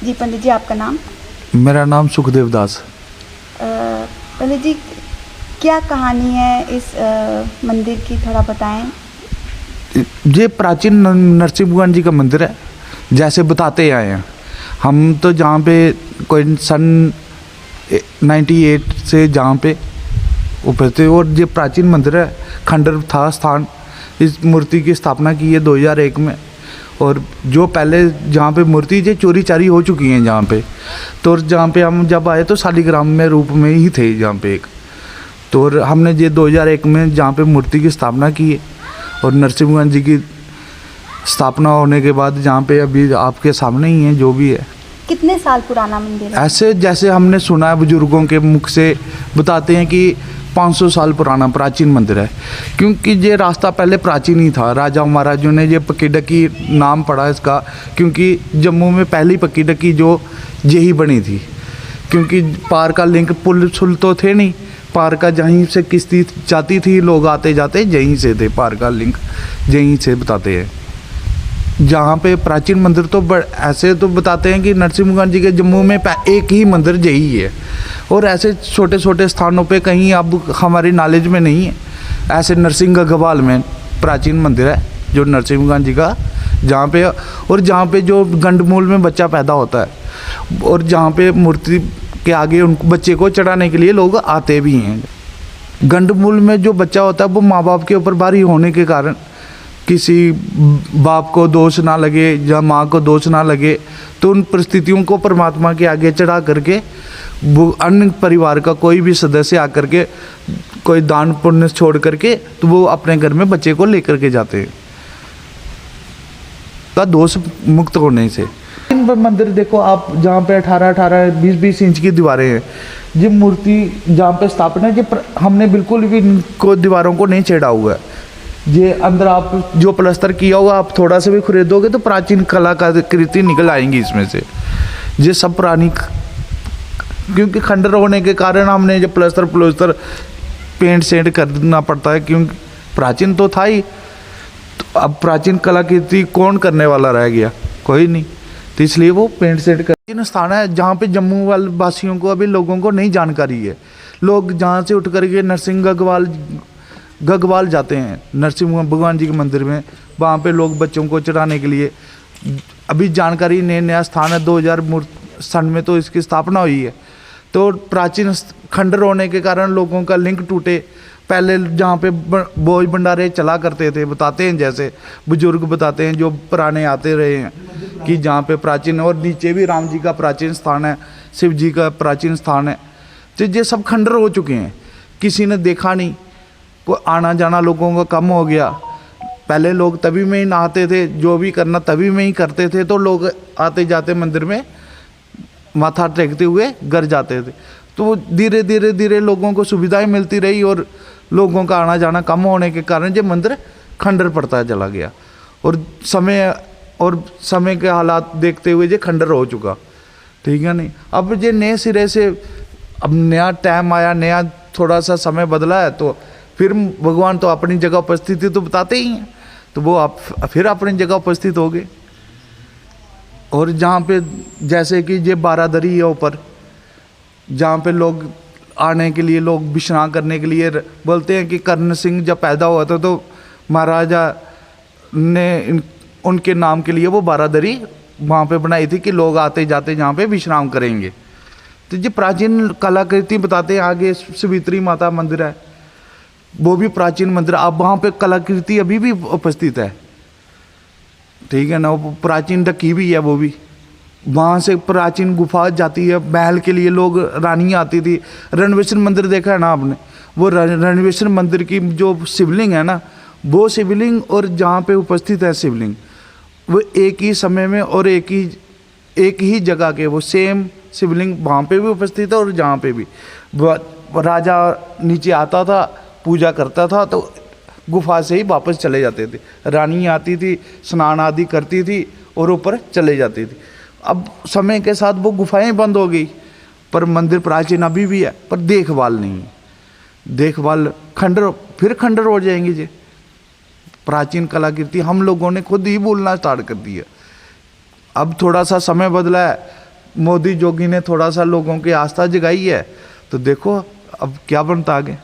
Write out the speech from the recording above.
जी पंडित जी, आपका नाम? मेरा नाम सुखदेव दास। पंडित जी, क्या कहानी है इस मंदिर की, थोड़ा बताएं। ये प्राचीन नरसिंह भगवान जी का मंदिर है, जैसे बताते आए हैं हम। तो जहाँ पे कोई सन 98 से जहाँ पे ऊपर थे, और ये प्राचीन मंदिर है, खंडर था स्थान। इस मूर्ति की स्थापना की है 2001 में। और जो पहले जहाँ पे मूर्ति जो चोरी चारी हो चुकी हैं जहाँ पे, तो जहाँ पे हम जब आए तो शालिग्राम में रूप में ही थे जहाँ पे एक। तो और हमने ये 2001 में जहाँ पे मूर्ति की स्थापना की है, और नरसिंह भगवान जी की स्थापना होने के बाद जहाँ पे अभी आपके सामने ही है जो भी है। कितने साल पुराना मंदिर है? ऐसे जैसे हमने सुना है बुजुर्गों के मुख से, बताते हैं कि 500 साल पुराना प्राचीन मंदिर है। क्योंकि ये रास्ता पहले प्राचीन ही था, राजा महाराजों ने ये पक्की डक्की नाम पड़ा इसका, क्योंकि जम्मू में पहली पक्की डक्की जो यही बनी थी। क्योंकि पार का लिंक पुल सुल तो थे नहीं, पार का जहीं से किश्ती जाती थी, लोग आते जाते यहीं से थे, पार का लिंक यहीं से बताते हैं। जहाँ पे प्राचीन मंदिर तो ऐसे तो बताते हैं कि नरसिंह भगवान जी के जम्मू में एक ही मंदिर यही है, और ऐसे छोटे छोटे स्थानों पे कहीं अब हमारी नॉलेज में नहीं है। ऐसे नरसिंह गढ़वाल में प्राचीन मंदिर है जो नरसिंह भगवान जी का, जहाँ पे, और जहाँ पे जो गंडमूल में बच्चा पैदा होता है, और जहाँ पे मूर्ति के आगे उन बच्चे को चढ़ाने के लिए लोग आते भी हैं। गंडमूल में जो बच्चा होता है वो माँ बाप के ऊपर भारी होने के कारण किसी बाप को दोष ना लगे या माँ को दोष ना लगे, तो उन परिस्थितियों को परमात्मा के आगे चढ़ा करके वो अन्य परिवार का कोई भी सदस्य आकर के कोई दान पुण्य छोड़ करके, तो वो अपने घर में बच्चे को लेकर के जाते हैं का दोष मुक्त होने से। इन मंदिर देखो आप, जहाँ पे 18-18, 20-20 इंच की दीवारें हैं। ये मूर्ति जहाँ पे स्थापना है, ये हमने बिल्कुल भी इनको दीवारों को नहीं छेड़ा हुआ है। ये अंदर आप जो प्लास्टर किया हुआ, आप थोड़ा सा भी खरीदोगे तो प्राचीन कलाकृति निकल आएंगी इसमें से। ये सब पुरानी, क्योंकि खंडर होने के कारण हमने जो प्लास्टर पेंट सेंट करना पड़ता है, क्योंकि प्राचीन तो था ही। तो अब प्राचीन कलाकृति कौन करने वाला रह गया? कोई नहीं। तो इसलिए वो पेंट सेंट प्राचीन स्थान है जहाँ पे जम्मू वाले वासियों को, अभी लोगों को नहीं जानकारी है। लोग जहाँ से उठ करके नरसिंह गढ़वाल जाते हैं नरसिंह भगवान जी के मंदिर में, वहाँ पे लोग बच्चों को चढ़ाने के लिए। अभी जानकारी नया स्थान है, 2000 सन में तो इसकी स्थापना हुई है। तो प्राचीन खंडर होने के कारण लोगों का लिंक टूटे। पहले जहाँ पे बोझ भंडारे चला करते थे, बताते हैं, जैसे बुजुर्ग बताते हैं जो पुराने आते रहे हैं, कि जहाँ पे प्राचीन, और नीचे भी राम जी का प्राचीन स्थान है, शिव जी का प्राचीन स्थान है। तो ये सब खंडर हो चुके हैं, किसी ने देखा नहीं। को आना जाना लोगों का कम हो गया। पहले लोग तभी में ही नहाते थे, जो भी करना तभी में ही करते थे, तो लोग आते जाते मंदिर में माथा टेकते हुए घर जाते थे। तो धीरे धीरे लोगों को सुविधाएं मिलती रही, और लोगों का आना जाना कम होने के कारण ये मंदिर खंडर पड़ता चला गया। और समय के हालात देखते हुए ये खंडर हो चुका, ठीक है नहीं। अब ये नए सिरे से, अब नया टाइम आया, नया थोड़ा सा समय बदला है, तो फिर भगवान तो अपनी जगह उपस्थिति तो बताते ही हैं, तो वो आप फिर अपनी जगह उपस्थित हो गए। और जहाँ पे जैसे कि ये बारादरी है ऊपर, जहाँ पे लोग आने के लिए, लोग विश्राम करने के लिए, बोलते हैं कि कर्ण सिंह जब पैदा हुआ था तो महाराजा ने उनके नाम के लिए वो बारादरी वहाँ पे बनाई थी कि लोग आते जाते जहाँ पे विश्राम करेंगे। तो ये प्राचीन कलाकृति बताते हैं। आगे सावित्री माता मंदिर है, वो भी प्राचीन मंदिर। अब वहाँ पे कलाकृति अभी भी उपस्थित है, ठीक है ना। वो प्राचीन डकी भी है, वो भी वहाँ से प्राचीन गुफा जाती है। महल के लिए लोग, रानी आती थी। रणवेश्वर मंदिर देखा है ना आपने? वो रणवेश्वर मंदिर की जो शिवलिंग है ना, वो शिवलिंग और जहाँ पे उपस्थित है शिवलिंग, वो एक ही समय में और एक ही जगह के वो सेम शिवलिंग वहाँ पे भी उपस्थित है, और जहाँ पे भी राजा नीचे आता था, पूजा करता था, तो गुफा से ही वापस चले जाते थे। रानी आती थी, स्नान आदि करती थी और ऊपर चले जाती थी। अब समय के साथ वो गुफाएं बंद हो गई, पर मंदिर प्राचीन अभी भी है, पर देखभाल नहीं है। देखभाल खंडर हो जाएंगे जी। प्राचीन कलाकृति हम लोगों ने खुद ही भूलना स्टार्ट कर दिया। अब थोड़ा सा समय बदला है, मोदी जोगी ने थोड़ा सा लोगों की आस्था जगाई है, तो देखो अब क्या बनता आगे।